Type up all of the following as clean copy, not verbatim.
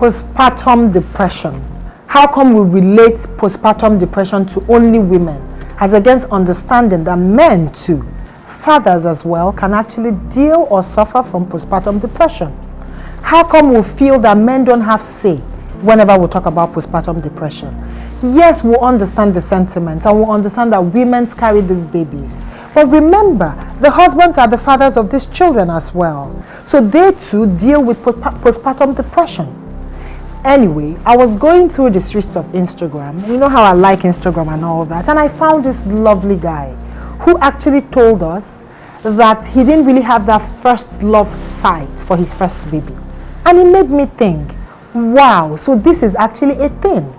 postpartum depression. How come we relate postpartum depression to only women, as against understanding that men too, fathers as well, can actually deal or suffer from postpartum depression? How come we feel that men don't have say whenever we talk about postpartum depression? Yes, we understand the sentiment and we understand that women carry these babies. But remember, the husbands are the fathers of these children as well. So they too deal with postpartum depression. Anyway, I was going through the streets of Instagram. You know how I like Instagram and all that. And I found this lovely guy who actually told us that he didn't really have that first love sight for his first baby. And it made me think, wow, so this is actually a thing.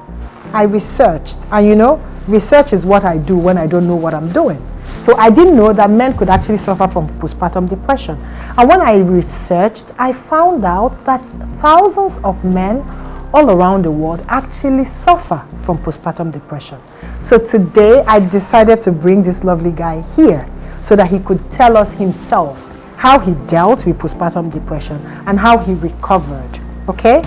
I researched, and you know, research is what I do when I don't know what I'm doing. So I didn't know that men could actually suffer from postpartum depression. And when I researched, I found out that thousands of men all around the world actually suffer from postpartum depression. So today I decided to bring this lovely guy here so that he could tell us himself how he dealt with postpartum depression and how he recovered. Okay?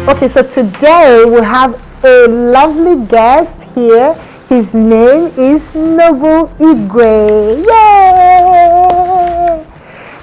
Okay, so today we have a lovely guest here. His name is Noble Igwe. Yay!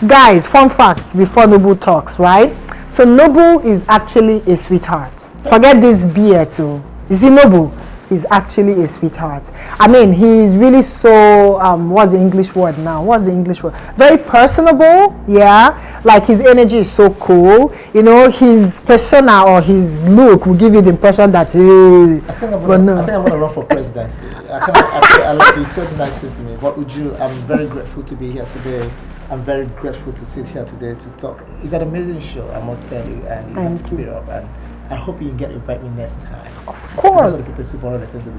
Guys, fun fact before Noble talks, right? So Noble is actually a sweetheart. Forget this beer too. You see, Noble is actually a sweetheart. I mean, he's really so, what's the English word now? What's the English word? Very personable, yeah. Like his energy is so cool. You know, his persona or his look will give you the impression that, hey. I think I'm going to run for presidency. I like you said nice things to me. But Uju, I'm very grateful to be here today. I'm very grateful to sit here today to talk. It's an amazing show, I must tell you, and you have to keep it up. And I hope you can get invite me next time. Of course. Because of the people super all the things that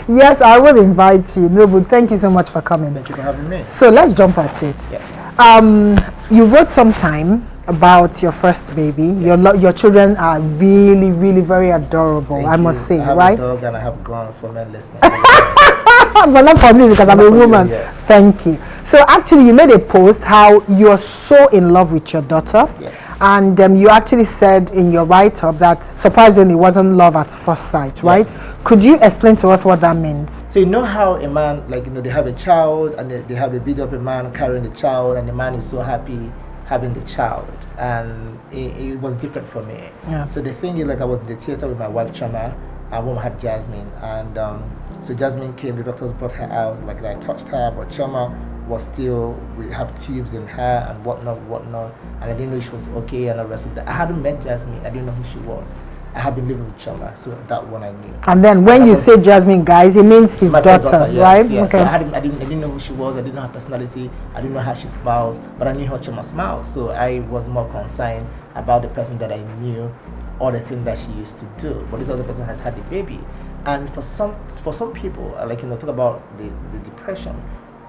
we Yes, I will invite you. No, but thank you so much for coming. Thank you for having me. So let's jump at it. Yes. You wrote sometime about your first baby. Yes. Your children are really, really very adorable. I must say, I have right? a dog and I have guns for men listening. But not for me because I'm a woman. Yes. Thank you. So actually, you made a post how you're so in love with your daughter. Yes. And you actually said in your write-up that surprisingly it wasn't love at first sight, right? Yeah. Could you explain to us what that means? So you know how a man, like, you know, they have a child and they have a video of a man carrying the child and the man is so happy having the child, and it was different for me. Yeah. So the thing is, like, I was in the theater with my wife Chama, and mom had Jasmine, and so Jasmine came, the doctors brought her out, like I touched her, but Chama was still, we have tubes in her and whatnot, and I didn't know she was okay and the rest of that. I hadn't met Jasmine, I didn't know who she was. I have been living with Chama, so that one I knew. And then when you say Jasmine, guys, it means his daughter, yes, right? Yes. Okay. So I didn't know who she was, I didn't know her personality, I didn't know how she smiles, but I knew how Chama smiles. So I was more concerned about the person that I knew, all the things that she used to do. But this other person has had a baby. And for some people, like, you know, talk about the depression.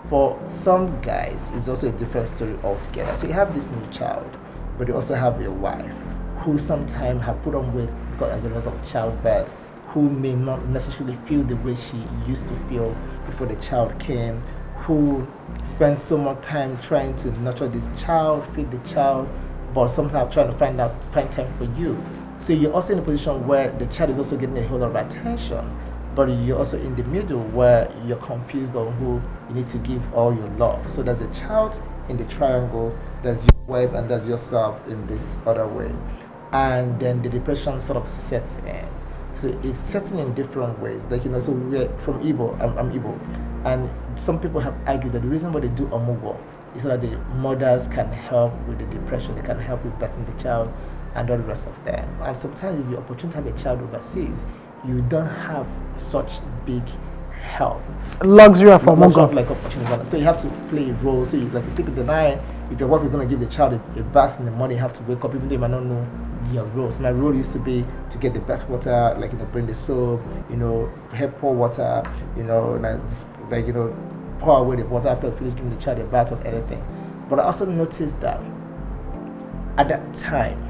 For some guys, it's also a different story altogether. So you have this new child, but you also have a wife who sometimes have put on weight because as a result of childbirth, who may not necessarily feel the way she used to feel before the child came, who spends so much time trying to nurture this child, feed the child, but sometimes trying to find time for you. So you're also in a position where the child is also getting a whole lot of attention, but you're also in the middle where you're confused on who you need to give all your love. So there's a child in the triangle, there's your wife, and there's yourself in this other way. And then the depression sort of sets in. So it's setting in different ways. Like, you know, so we're from Igbo, I'm Igbo. And some people have argued that the reason why they do Omugo is so that the mothers can help with the depression, they can help with birthing the child and all the rest of them. And sometimes if you're opportunity to have a child overseas, you don't have such big help. Luxury of Omugo. Like opportunity. So you have to play a role. So you like sleep in the night. If your wife is going to give the child a bath in the morning, you have to wake up even though you might not know your role. So my role used to be to get the bath water, like, you know, bring the soap, you know, help pour water, you know, like, you know, pour away the water after I finish giving the child a bath or anything. But I also noticed that at that time,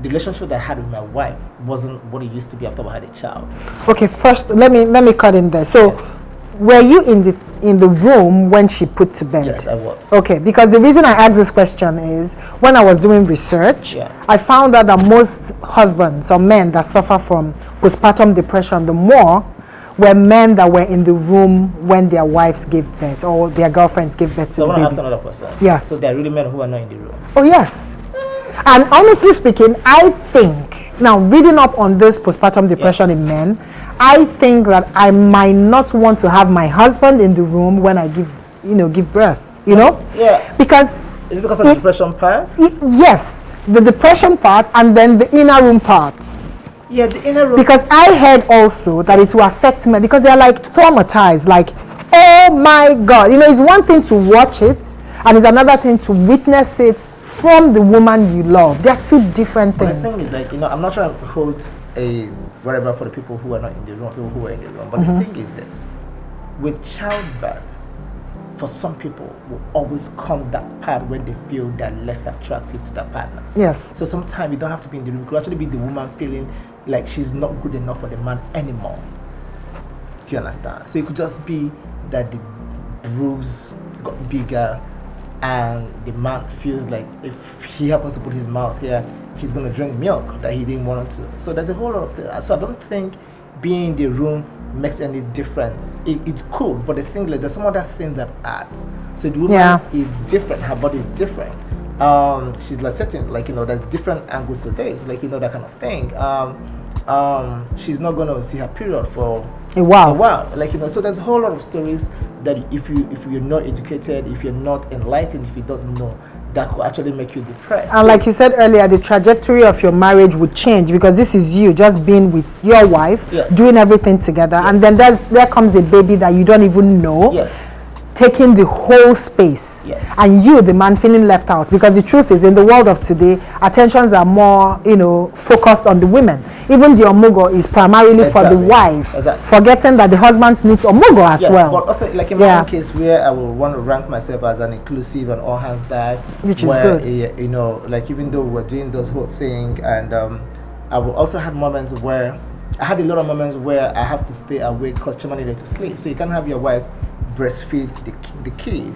the relationship that I had with my wife wasn't what it used to be after I had a child. Okay, first let me cut in there. So yes. were you in the room when she put to bed? Yes, I was. Okay, because the reason I asked this question is when I was doing research, I found out that most husbands or men that suffer from postpartum depression, the more were men that were in the room when their wives gave birth or their girlfriends gave birth to So the I want to baby. ask another question. Yeah. So there are really men who are not in the room. Oh yes. And honestly speaking, I think, now reading up on this postpartum depression in men, I think that I might not want to have my husband in the room when I give birth, Yeah. Because is it because of the depression part? Yes, the depression part and then the inner room part. Yeah, the inner room. Because I heard also that it will affect men because they're like traumatized, like, oh my God. It's one thing to watch it and it's another thing to witness it from the woman you love. They're two different things. The thing is, like, I'm not trying to hold a whatever for the people who are not in the room, people who are in the room. But the thing is this, with childbirth, for some people will always come that part when they feel they're less attractive to their partners. Yes. So sometimes you don't have to be in the room. It could actually be the woman feeling like she's not good enough for the man anymore. Do you understand? So it could just be that the bruise got bigger and the man feels like if he happens to put his mouth here, he's going to drink milk that he didn't want to. So there's a whole lot of things. So I don't think being in the room makes any difference. It could, but the thing, like, there's some other thing that adds. So the woman is different, her body is different. She's like certain, like, there's different angles to this, like, that kind of thing. She's not gonna see her period for a while, like, so there's a whole lot of stories that if you're not educated, if you're not enlightened, if you don't know, that could actually make you depressed. And like you said earlier, the trajectory of your marriage would change because this is you just being with your wife, doing everything together, and then there comes a baby that you don't even know, taking the whole space, and you, the man, feeling left out. Because the truth is, in the world of today, attentions are more, focused on the women. Even the omogo is primarily for the wife, forgetting that the husband needs omogo as well. But also, like in my own case, where I will want to rank myself as an inclusive and all hands dad, which is good. like even though we're doing this whole thing, and I will also have moments where I had a lot of moments where I have to stay awake because Chima needed to sleep. So you can't have your wife breastfeed the kid,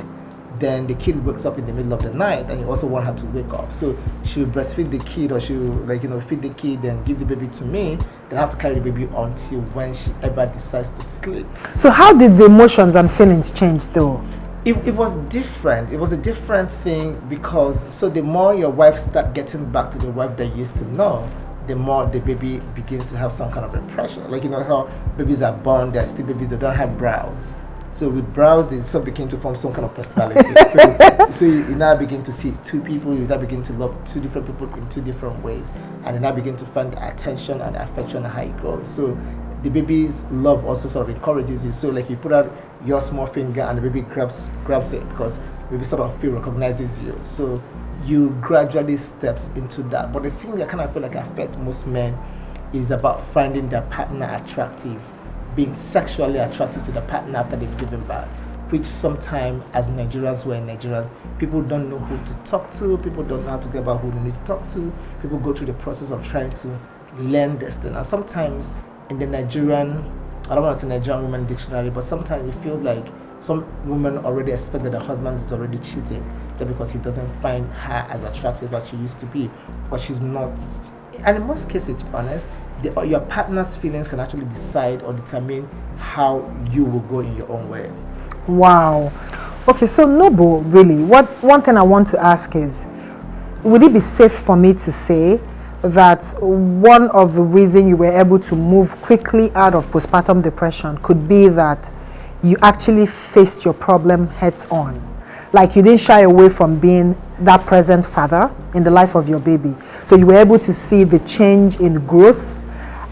then the kid wakes up in the middle of the night and you also want her to wake up. So she'll breastfeed the kid, or she'll feed the kid and give the baby to me, then I have to carry the baby until when she ever decides to sleep. So how did the emotions and feelings change though? It was different. It was a different thing because so the more your wife start getting back to the wife they used to know, the more the baby begins to have some kind of impression. Like, how babies are born, they're still babies, they don't have brows. So with brows, they sort of begin to form some kind of personality. so you now begin to see two people, you now begin to love two different people in two different ways. And you now begin to find the attention and the affection and how it grows. So the baby's love also sort of encourages you. So like you put out your small finger and the baby grabs it because the baby sort of recognizes you. So you gradually steps into that. But the thing that kind of feel like affects most men is about finding their partner attractive, being sexually attracted to the partner after they've given birth, which sometimes as Nigerians, people don't know who to talk to, people don't know how to get about who they need to talk to, people go through the process of trying to learn this thing. And sometimes in the Nigerian, I don't want to say Nigerian women dictionary, but sometimes it feels like some women already expect that the husband is already cheating just because he doesn't find her as attractive as she used to be, but she's not. And in most cases, to be honest, your partner's feelings can actually decide or determine how you will go in your own way. Wow. Okay, so Noble, really, one thing I want to ask is, would it be safe for me to say that one of the reasons you were able to move quickly out of postpartum depression could be that you actually faced your problem heads on? Like you didn't shy away from being that present father in the life of your baby. So you were able to see the change in growth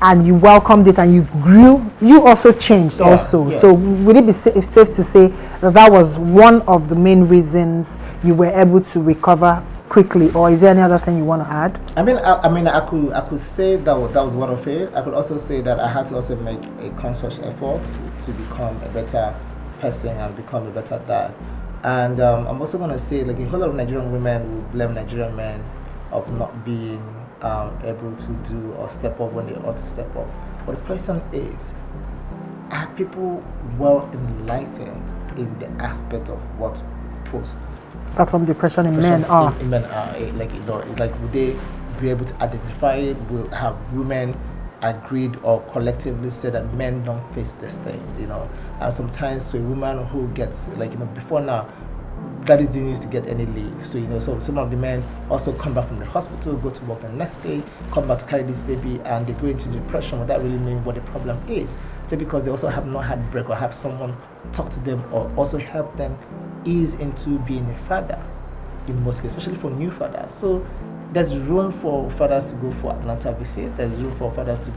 and you welcomed it and you grew. You also changed also. Yes. So would it be safe to say that was one of the main reasons you were able to recover quickly, or is there any other thing you want to add? I could say that was one of it. I could also say that I had to also make a conscious effort to become a better person and become a better dad. And I'm also going to say, like, a whole lot of Nigerian women will blame Nigerian men of not being able to do or step up when they ought to step up. But the question is, are people well enlightened in the aspect of what postpartum depression in men are. In men are like would they be able to identify it? Will have women agreed or collectively said that men don't face these things? And sometimes to a woman who gets before now, daddies didn't used to get any leave, so some of the men also come back from the hospital, go to work the next day, come back to carry this baby, and they go into depression without really knowing what the problem is. So because they also have not had a break or have someone talk to them or also help them ease into being a father in most cases, especially for new fathers. So there's room for fathers to go for Atlanta visit. There's room for fathers to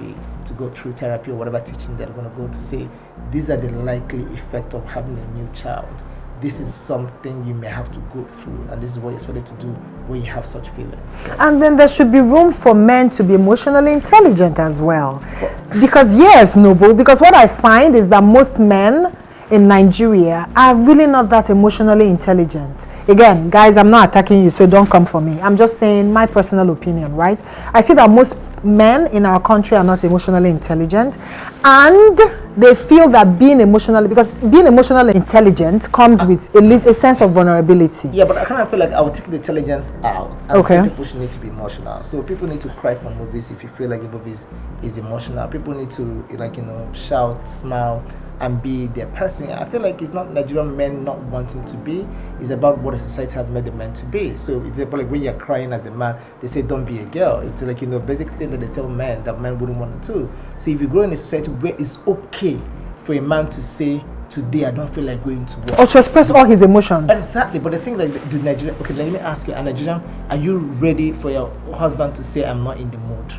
go through therapy or whatever teaching they're going to go to say these are the likely effect of having a new child. This is something you may have to go through, and this is what you're expected to do when you have such feelings. So. And then there should be room for men to be emotionally intelligent as well. Because yes, Noble, because what I find is that most men in Nigeria are really not that emotionally intelligent. Again, guys, I'm not attacking you, so don't come for me. I'm just saying my personal opinion, right? I feel that most men in our country are not emotionally intelligent, and they feel that being emotionally intelligent comes with a sense of vulnerability. Yeah, but I kind of feel like I would take the intelligence out. Okay. People should need to be emotional. So people need to cry for movies if you feel like a movie is emotional. People need to shout, smile, and be their person. I feel like it's not Nigerian men not wanting to be, it's about what the society has made the men to be. So it's about like when you're crying as a man, they say don't be a girl. It's like basic thing that they tell men that men wouldn't want to do. So if you grow in a society where it's okay for a man to say today I don't feel like going to work, or to express all his emotions. Exactly. But the thing like the Nigerian, okay, let me ask you, a Nigerian, are you ready for your husband to say I'm not in the mood?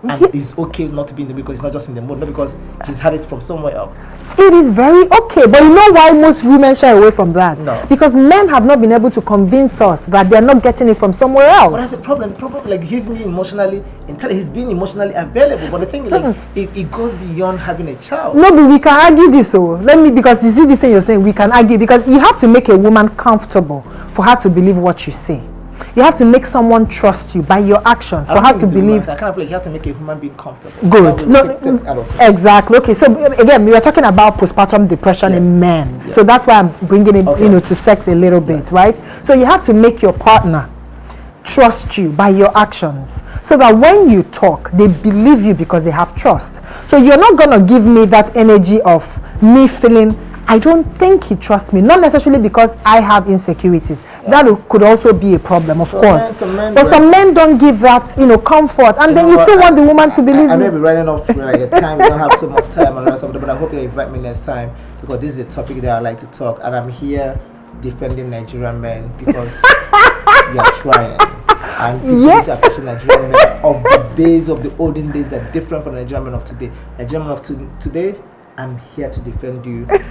And it's okay not to be in the mood because it's not just in the mood, not because he's had it from somewhere else. It is very okay, but you know why most women shy away from that? No. Because men have not been able to convince us that they're not getting it from somewhere else. But that's the problem. The problem, like he's being emotionally intelligent, he's being emotionally available. But the thing, like it goes beyond having a child. No, but we can argue this. Because you see this thing you're saying, we can argue because you have to make a woman comfortable for her to believe what you say. You have to make someone trust you by your actions for her to believe. I kind of like you have to make a human being comfortable. Good. So no, exactly. Okay. So again, we were talking about postpartum depression in men. Yes. So that's why I'm bringing it, to sex a little bit, right? So you have to make your partner trust you by your actions, so that when you talk, they believe you because they have trust. So you're not gonna give me that energy of me feeling I don't think he trusts me, not necessarily because I have insecurities. That could also be a problem, of course. Some men don't give that, comfort, and then you still want the woman to believe I may be running off like a time. We don't have so much time and something, but I hope you invite me next time because this is a topic that I like to talk, and I'm here defending Nigerian men because we are trying. And people need to appreciate Nigerian men of the days of the olden days are different from the Nigerian men of today. Nigerian men of today, I'm here to defend you with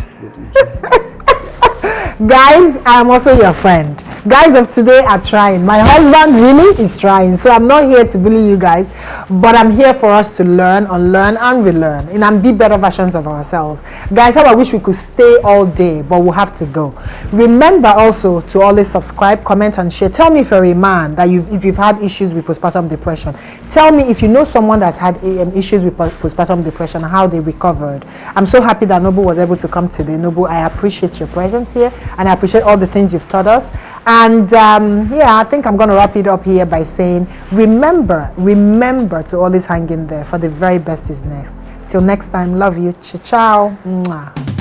yes. Guys, I'm also your friend. Guys of today are trying. My husband really is trying, so I'm not here to bully you guys, but I'm here for us to learn, unlearn, and relearn, and be better versions of ourselves. Guys, how I wish we could stay all day, but we'll have to go. Remember also to always subscribe, comment, and share. Tell me if you're a man that if you've had issues with postpartum depression. Tell me if you know someone that's had issues with postpartum depression and how they recovered. I'm so happy that Noble was able to come today. Noble, I appreciate your presence here, and I appreciate all the things you've taught us. And I think I'm going to wrap it up here by saying, remember to always hang in there, for the very best is next. Till next time, love you. Ciao. Mwah.